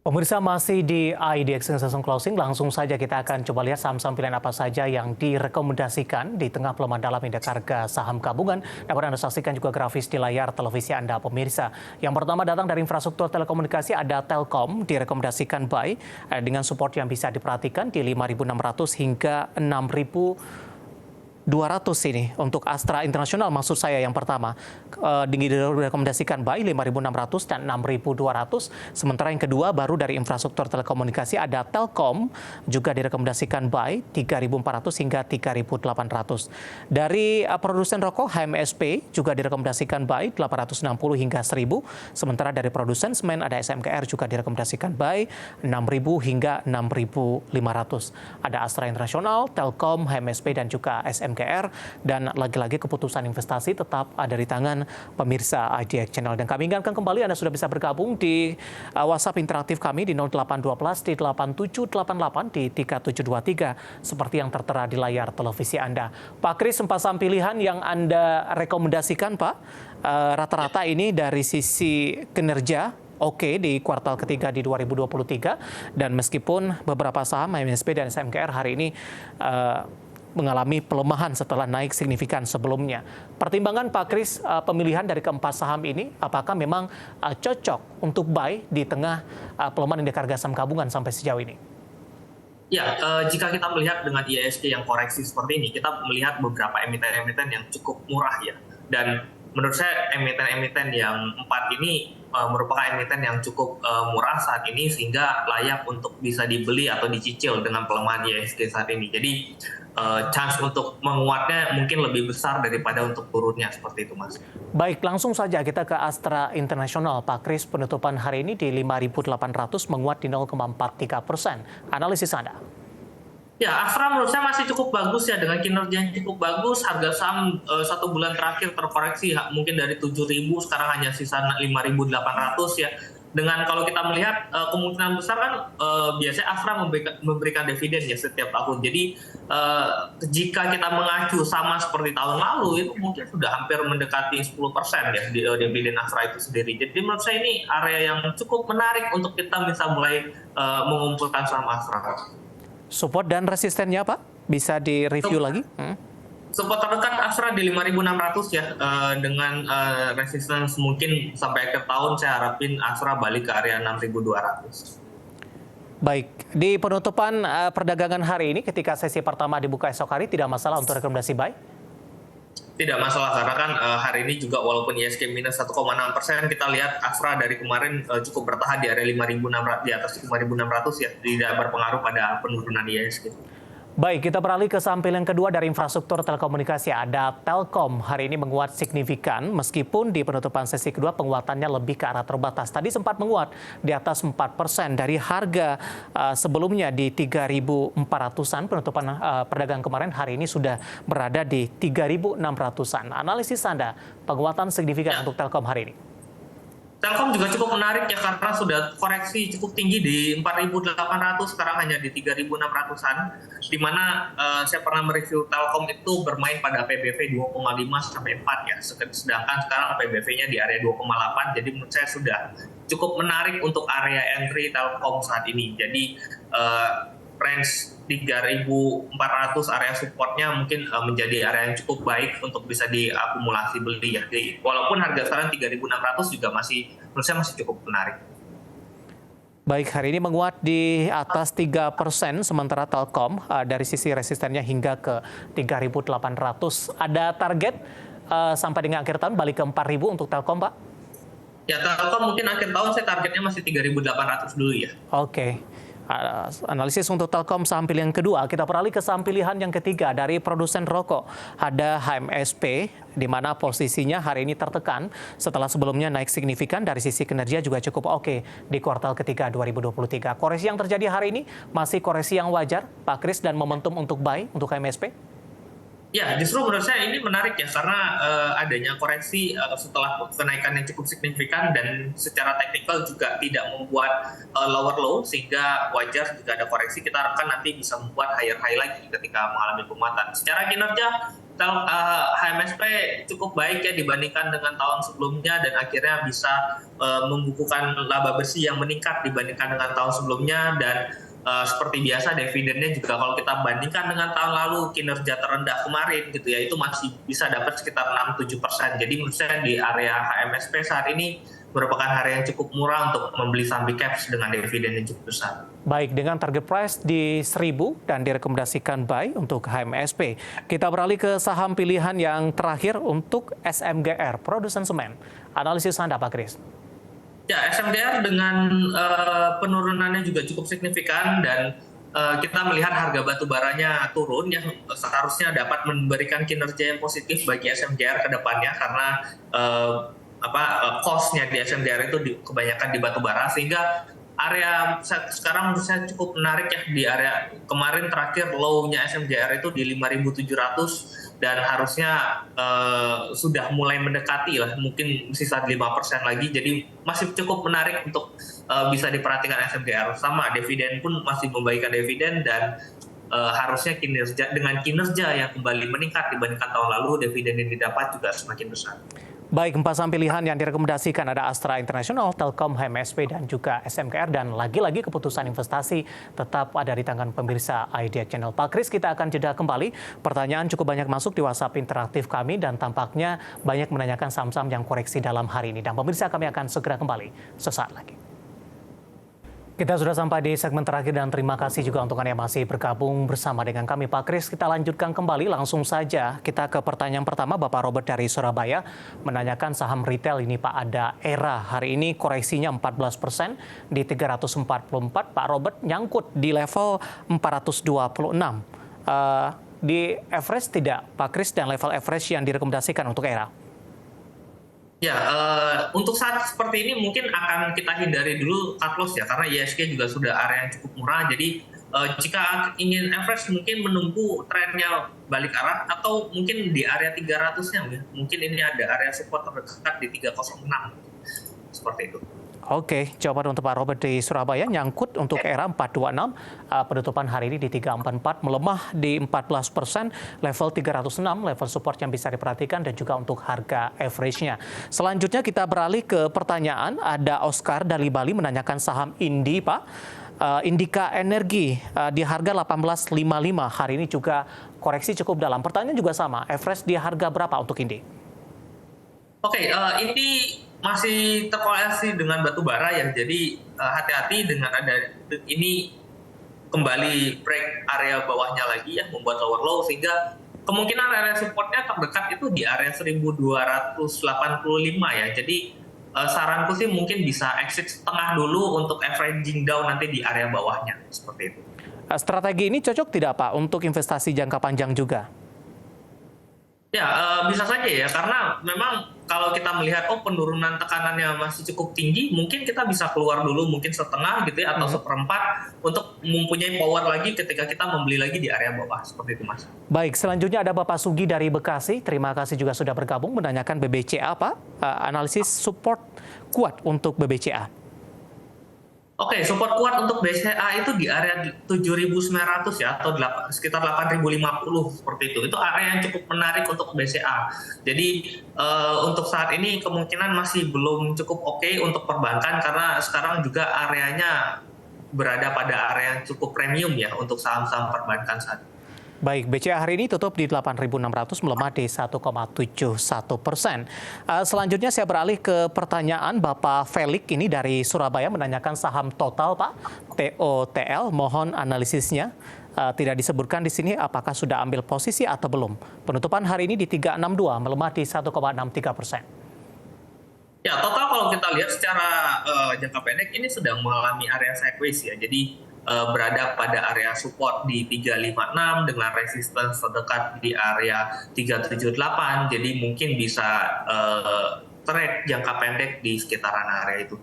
Pemirsa masih di IDX Session Closing, langsung saja kita akan coba lihat saham-saham pilihan apa saja yang direkomendasikan di tengah pelemahan dalam indeks harga saham gabungan. Dapat Anda saksikan juga grafis di layar televisi Anda pemirsa. Yang pertama datang dari infrastruktur telekomunikasi, ada Telkom direkomendasikan buy dengan support yang bisa diperhatikan di 5.600 hingga 6.200 ini. Untuk Astra Internasional maksud saya yang pertama direkomendasikan buy 5.600 dan 6.200. Sementara yang kedua baru dari infrastruktur telekomunikasi ada Telkom juga direkomendasikan buy 3.400 hingga 3.800. Dari produsen rokok HMSP juga direkomendasikan buy 860 hingga 1.000. Sementara dari produsen semen ada SMKR juga direkomendasikan buy 6.000 hingga 6.500. Ada Astra Internasional, Telkom, HMSP dan juga SMKR. Dan lagi-lagi keputusan investasi tetap ada di tangan pemirsa IDX Channel. Dan kami ingatkan kembali Anda sudah bisa bergabung di WhatsApp interaktif kami di 0812 di 8788 di 3723 seperti yang tertera di layar televisi Anda. Pak Kris, empat saham pilihan yang Anda rekomendasikan, Pak. Rata-rata ini dari sisi kinerja oke di kuartal ketiga di 2023, dan meskipun beberapa saham MSP dan SMKR hari ini mengalami pelemahan setelah naik signifikan sebelumnya. Pertimbangan Pak Kris pemilihan dari keempat saham ini, apakah memang cocok untuk buy di tengah pelemahan indeks harga saham gabungan sampai sejauh ini? Ya, jika kita melihat dengan IHSG yang koreksi seperti ini, kita melihat beberapa emiten-emiten yang cukup murah ya. Dan menurut saya emiten-emiten yang 4 ini merupakan emiten yang cukup murah saat ini sehingga layak untuk bisa dibeli atau dicicil dengan pelemahan IHSG saat ini. Jadi chance untuk menguatnya mungkin lebih besar daripada untuk turunnya, seperti itu, Mas. Baik, langsung saja kita ke Astra Internasional. Pak Kris, penutupan hari ini di 5.800 menguat di 0,43%. Analisis Anda? Ya, Astra menurut saya masih cukup bagus ya, dengan kinerja yang cukup bagus. Harga saham 1 bulan terakhir terkoreksi mungkin dari 7.000 sekarang hanya sisa 5.800 ya. Dengan kalau kita melihat kemungkinan besar kan biasanya Astra memberikan dividen ya setiap tahun. Jadi jika kita mengacu sama seperti tahun lalu, itu mungkin sudah hampir mendekati 10% ya di dividen Astra itu sendiri. Jadi menurut saya ini area yang cukup menarik untuk kita bisa mulai mengumpulkan saham Astra. Support dan resistennya, Pak? Bisa di-review lagi? Support terdekat Astra di 5.600 ya, dengan resistance mungkin sampai akhir tahun saya harapin Astra balik ke area 6.200. Baik, di penutupan perdagangan hari ini ketika sesi pertama dibuka esok hari, tidak masalah untuk rekomendasi buy? Tidak masalah, karena kan hari ini juga walaupun IHSG minus 1,6%, kita lihat Astra dari kemarin cukup bertahan di area 5.600, di atas 5.600 ya, tidak berpengaruh pada penurunan IHSG. Baik, kita beralih ke saham pilihan kedua dari infrastruktur telekomunikasi. Ada Telkom, hari ini menguat signifikan meskipun di penutupan sesi kedua penguatannya lebih ke arah terbatas. Tadi sempat menguat di atas 4% dari harga sebelumnya di 3.400-an. Penutupan perdagangan kemarin hari ini sudah berada di 3.600-an. Analisis Anda, penguatan signifikan untuk Telkom hari ini? Telkom juga cukup menarik ya, karena sudah koreksi cukup tinggi di 4.800, sekarang hanya di 3.600-an, di mana saya pernah mereview Telkom itu bermain pada PBV 2,5 sampai 4 ya, sedangkan sekarang PBV-nya di area 2,8, jadi menurut saya sudah cukup menarik untuk area entry Telkom saat ini. Jadi range 3.400 area supportnya mungkin menjadi area yang cukup baik untuk bisa diakumulasi beli ya. Jadi, walaupun harga sekarang 3.600 juga menurut saya masih cukup menarik. Baik, hari ini menguat di atas 3%, sementara Telkom dari sisi resistennya hingga ke 3.800. Ada target sampai dengan akhir tahun balik ke 4.000 untuk Telkom, Pak? Ya, Telkom mungkin akhir tahun saya targetnya masih 3.800 dulu ya. Oke. Analisis untuk Telkom saham pilihan kedua. Kita beralih ke saham pilihan yang ketiga dari produsen rokok. Ada HMSP, di mana posisinya hari ini tertekan setelah sebelumnya naik signifikan. Dari sisi kinerja juga cukup oke di kuartal ketiga 2023. Koreksi yang terjadi hari ini masih koreksi yang wajar, Pak Kris, dan momentum untuk buy untuk HMSP? Ya, justru menurut saya ini menarik ya, karena adanya koreksi setelah kenaikan yang cukup signifikan dan secara teknikal juga tidak membuat lower low, sehingga wajar jika ada koreksi. Kita harapkan nanti bisa membuat higher high lagi ketika mengalami penguatan. Secara kinerja HMSP cukup baik ya dibandingkan dengan tahun sebelumnya dan akhirnya bisa membukukan laba bersih yang meningkat dibandingkan dengan tahun sebelumnya dan seperti biasa dividennya juga kalau kita bandingkan dengan tahun lalu kinerja terendah kemarin gitu ya itu masih bisa dapat sekitar 6-7%. Jadi menurut saya di area HMSP saat ini merupakan area yang cukup murah untuk membeli saham big caps dengan dividen yang cukup besar. Baik, dengan target price di 1.000 dan direkomendasikan buy untuk HMSP. Kita beralih ke saham pilihan yang terakhir untuk SMGR, produsen semen. Analisis Anda, Pak Kris. Ya, SMGR dengan penurunannya juga cukup signifikan dan kita melihat harga batu baranya turun yang seharusnya dapat memberikan kinerja yang positif bagi SMGR ke depannya karena cost-nya di SMGR itu kebanyakan di batu bara sehingga area sekarang menurut saya cukup menarik ya di area kemarin terakhir low-nya SMGR itu di 5.700 dan harusnya sudah mulai mendekati lah mungkin sisa 5% lagi jadi masih cukup menarik untuk bisa diperhatikan SMGR sama dividen pun masih membagikan dividen dan harusnya dengan kinerja yang kembali meningkat dibandingkan tahun lalu dividen yang didapat juga semakin besar. Baik, 4 saham pilihan yang direkomendasikan ada Astra International, Telkom, HMSP, dan juga SMGR. Dan lagi-lagi keputusan investasi tetap ada di tangan pemirsa Idea Channel. Pak Kris, kita akan jeda kembali. Pertanyaan cukup banyak masuk di WhatsApp interaktif kami dan tampaknya banyak menanyakan saham-saham yang koreksi dalam hari ini. Dan pemirsa kami akan segera kembali sesaat lagi. Kita sudah sampai di segmen terakhir dan terima kasih juga untuk Anda yang masih bergabung bersama dengan kami. Pak Kris, kita lanjutkan kembali langsung saja. Kita ke pertanyaan pertama, Bapak Robert dari Surabaya menanyakan saham retail ini Pak, ada ERA. Hari ini koreksinya 14% di 344. Pak Robert nyangkut di level 426. Di average tidak, Pak Kris, dan level average yang direkomendasikan untuk ERA? Ya, untuk saat seperti ini mungkin akan kita hindari dulu cut loss ya, karena ISG juga sudah area yang cukup murah. Jadi jika ingin average mungkin menunggu trennya balik arah atau mungkin di area 300-nya ya. Mungkin ini ada area support terdekat di 306. Seperti itu. Oke, jawaban untuk Pak Robert di Surabaya, nyangkut untuk ERA 426, penutupan hari ini di 344, melemah di 14%, level 306, level support yang bisa diperhatikan dan juga untuk harga average-nya. Selanjutnya kita beralih ke pertanyaan, ada Oscar dari Bali menanyakan saham Indi, Pak. Indika Energi di harga 1855, hari ini juga koreksi cukup dalam. Pertanyaan juga sama, average di harga berapa untuk Indi? Oke, Indi masih terkoreksi dengan batu bara ya, jadi hati-hati dengan ada ini kembali break area bawahnya lagi ya, membuat lower low sehingga kemungkinan area supportnya terdekat itu di area 1285 ya. Jadi saranku sih mungkin bisa exit setengah dulu untuk averaging down nanti di area bawahnya seperti itu. Strategi ini cocok tidak Pak untuk investasi jangka panjang juga? Ya, bisa saja ya, karena memang kalau kita melihat penurunan tekanannya masih cukup tinggi, mungkin kita bisa keluar dulu mungkin setengah gitu ya, atau seperempat untuk mempunyai power lagi ketika kita membeli lagi di area bawah, seperti itu Mas. Baik, selanjutnya ada Bapak Sugi dari Bekasi, terima kasih juga sudah bergabung menanyakan BBCA Pak, analisis support kuat untuk BBCA. Oke, support kuat untuk BCA itu di area 7.900 ya, atau sekitar 8.050 seperti itu. Itu area yang cukup menarik untuk BCA. Jadi untuk saat ini kemungkinan masih belum cukup oke untuk perbankan karena sekarang juga areanya berada pada area yang cukup premium ya untuk saham-saham perbankan saat ini. Baik, BCA hari ini tutup di 8.600, melemah di 1,71%. Selanjutnya saya beralih ke pertanyaan Bapak Felix ini dari Surabaya menanyakan saham Total Pak, TOTL, mohon analisisnya. Tidak disebutkan di sini apakah sudah ambil posisi atau belum. Penutupan hari ini di 362, melemah di 1,63%. Ya, Total kalau kita lihat secara jangka pendek ini sedang mengalami area sideways ya. Jadi berada pada area support di 356 dengan resistance terdekat di area 378. Jadi mungkin bisa trade jangka pendek di sekitaran area itu.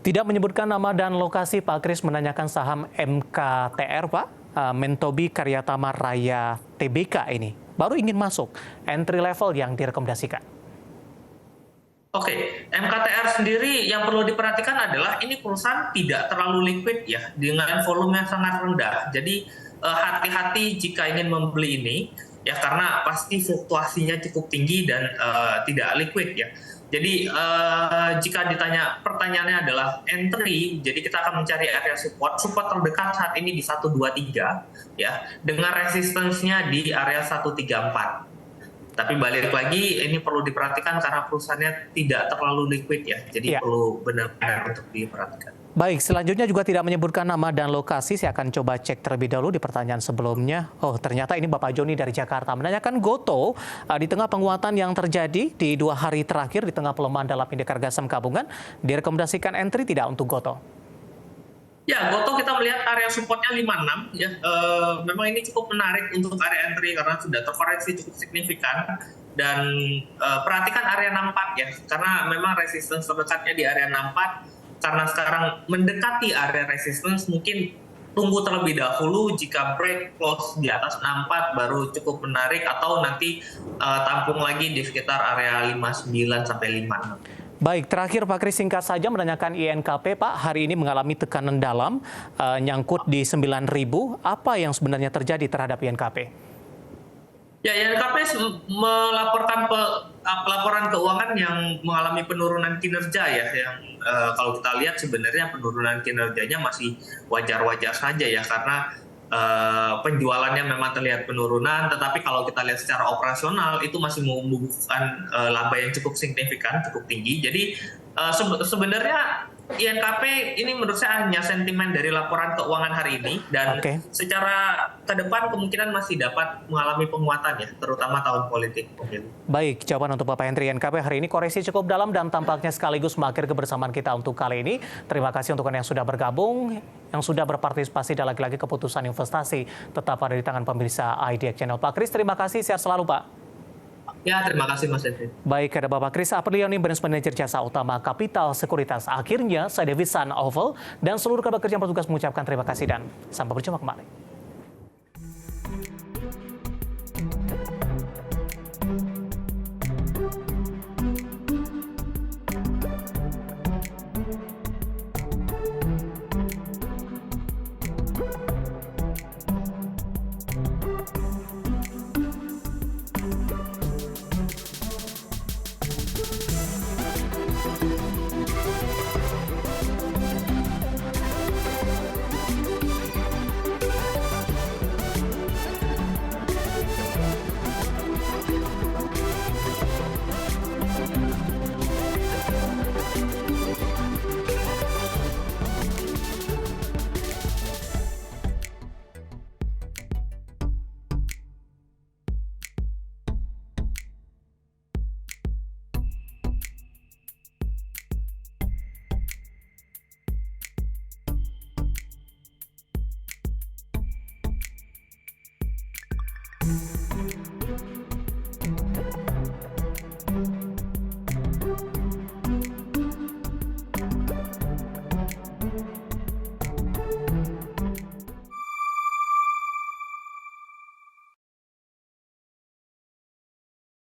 Tidak menyebutkan nama dan lokasi, Pak Kris menanyakan saham MKTR Pak, Mentobi Karyatama Raya TBK ini. Baru ingin masuk, entry level yang direkomendasikan. Oke, MKTR sendiri yang perlu diperhatikan adalah ini perusahaan tidak terlalu liquid ya, dengan volume yang sangat rendah. Jadi hati-hati jika ingin membeli ini. ya karena pasti fluktuasinya cukup tinggi dan tidak liquid ya. Jadi jika ditanya pertanyaannya adalah entry, jadi kita akan mencari area support terdekat saat ini di 123 ya, dengan resistance-nya di area 134. Tapi balik lagi ini perlu diperhatikan karena perusahaannya tidak terlalu liquid ya, jadi perlu benar-benar untuk diperhatikan. Baik, selanjutnya juga tidak menyebutkan nama dan lokasi. Saya akan coba cek terlebih dahulu di pertanyaan sebelumnya. Oh, ternyata ini Bapak Joni dari Jakarta. Menanyakan GoTo di tengah penguatan yang terjadi di 2 hari terakhir di tengah pelemahan dalam indeks harga saham gabungan, direkomendasikan entry tidak untuk GoTo? Ya, GoTo kita melihat area supportnya 56 ya. Memang ini cukup menarik untuk area entry karena sudah terkoreksi cukup signifikan. Dan perhatikan area 64 ya, karena memang resistance terdekatnya di area 64. Karena sekarang mendekati area resistance, mungkin tunggu terlebih dahulu. Jika break close di atas 64 baru cukup menarik, atau nanti tampung lagi di sekitar area 59 sampai 56. Baik, terakhir Pak Kris singkat saja menanyakan INKP, Pak, hari ini mengalami tekanan dalam, nyangkut di 9.000. Apa yang sebenarnya terjadi terhadap INKP? Ya, INKP melaporkan laporan keuangan yang mengalami penurunan kinerja ya, yang kalau kita lihat sebenarnya penurunan kinerjanya masih wajar-wajar saja ya, karena penjualannya memang terlihat penurunan, tetapi kalau kita lihat secara operasional itu masih membukukan laba yang cukup signifikan, cukup tinggi. Jadi sebenarnya INKP ini menurut saya hanya sentimen dari laporan keuangan hari ini, dan secara ke depan kemungkinan masih dapat mengalami penguatan ya, terutama tahun politik pemilu. Baik, jawaban untuk Bapak Hendri. INKP hari ini koreksi cukup dalam dan tampaknya sekaligus mengakhiri kebersamaan kita untuk kali ini. Terima kasih untuk Anda yang sudah bergabung, yang sudah berpartisipasi dan lagi-lagi keputusan investasi tetap ada di tangan pemirsa IDX Channel. Pak Kris, terima kasih. Sehat selalu, Pak. Ya, terima kasih Mas Henry. Baik, ada Bapak Kris Apriliani, Branch Manager Jasa Utama Kapital Sekuritas. Akhirnya, saya David San Oval dan seluruh kerabat kerja yang bertugas mengucapkan terima kasih dan sampai berjumpa kembali.